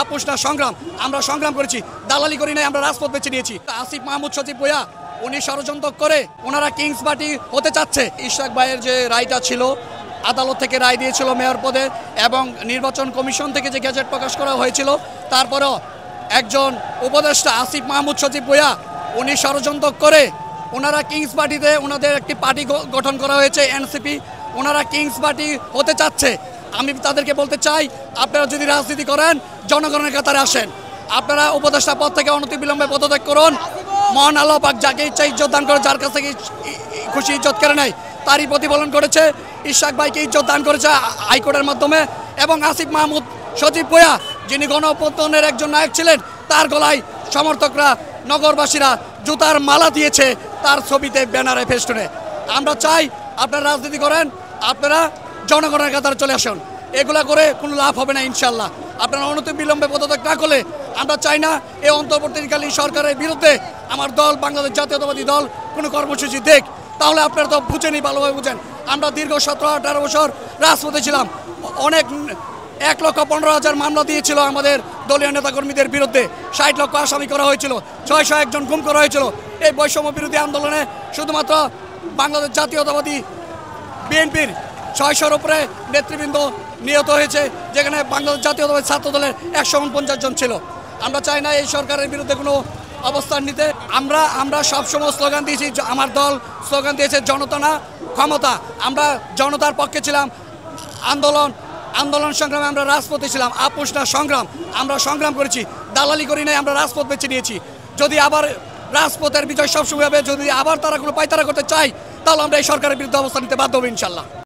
আপোষ না সংগ্রাম। আমরা সংগ্রাম করেছি, দালালি করি নাই, আমরা রাজপথ বেছে নিয়েছি। আসিফ মাহমুদ সচিব ভূঁইয়া উনি ষড়যন্ত্র করে ওনারা কিংস পার্টি হতে চাচ্ছে। ইশরাক ভাইয়ের যে রায়টা ছিল, আদালত থেকে রায় দিয়েছিল মেয়র পদে এবং নির্বাচন কমিশন থেকে যে গেজেট প্রকাশ করা হয়েছিল, তারপরেও একজন উপদেষ্টা আসিফ মাহমুদ সচিব ভূঁইয়া উনি ষড়যন্ত্র করে ওনারা কিংস পার্টিতে ওনাদের একটি পার্টি গঠন করা হয়েছে এনসিপি, ওনারা কিংস পার্টি হতে চাচ্ছে। আমি তাদেরকে বলতে চাই, আপনারা যদি রাজনীতি করেন জনগণের কাতারে আসেন। আপনারা উপদেষ্টা পদ থেকে অনতিবিলম্বে পদত্যাগ করুন। মহান আল্লাহ পাক যাকে ইচ্ছা ইজ্জত দান করে, যার কাছ থেকে খুশি ইজ্জত করে নেয় তারই প্রতিফলন করেছে। ইশরাক ভাইকে ইজ্জত দান করেছে হাইকোর্টের মাধ্যমে এবং আসিফ মাহমুদ সচিব ভূঁইয়া যিনি গণঅভ্যুত্থানের একজন নায়ক ছিলেন, তার গলায় সমর্থকরা নগরবাসীরা জুতার মালা দিয়েছে তার ছবিতে, ব্যানারে, ফেস্টুনে। আমরা চাই আপনারা রাজনীতি করেন, আপনারা জনগণের কাতারে চলে আসুন। এগুলা করে কোনো লাভ হবে না ইনশাল্লাহ। আপনারা অনতিবিলম্বে পদত্যাগ না করলে আমরা চাই না এই অন্তর্বর্তীকালীন সরকারের বিরুদ্ধে আমার দল বাংলাদেশ জাতীয়তাবাদী দল কোনো কর্মসূচি দেখ। তাহলে আপনারা তো বুঝেনি, ভালোভাবে বুঝেন। আমরা দীর্ঘ 17-18 বছর রাজপথে ছিলাম, অনেক 1,15,000 মামলা দিয়েছিল আমাদের দলীয় নেতাকর্মীদের বিরুদ্ধে, 60 লক্ষ আসামি করা হয়েছিল, 601 জন গুম করা হয়েছিল। এই বৈষম্য বিরোধী আন্দোলনে শুধুমাত্র বাংলাদেশ জাতীয়তাবাদী বিএনপির 600-র উপরে নেতৃবৃন্দ নিহত হয়েছে, যেখানে বাংলাদেশ জাতীয়তাবাদী ছাত্র দলের 149 জন ছিল। আমরা চাই না এই সরকারের বিরুদ্ধে কোনো অবস্থান নিতে। আমরা সবসময় স্লোগান দিয়েছি, আমার দল স্লোগান দিয়েছে জনতা না ক্ষমতা। আমরা জনতার পক্ষে ছিলাম, আন্দোলন সংগ্রামে আমরা রাজপথে ছিলাম। আপোষ না সংগ্রাম। আমরা সংগ্রাম করেছি, দালালি করি নাই, আমরা রাজপথ বেছে নিয়েছি। যদি আবার রাজপথের বিজয় সবসময় হবে, যদি আবার তারা কোনো পায়তারা করতে চায়, তাহলে আমরা এই সরকারের বিরুদ্ধে অবস্থান নিতে বাধ্য হবো ইনশাল্লাহ।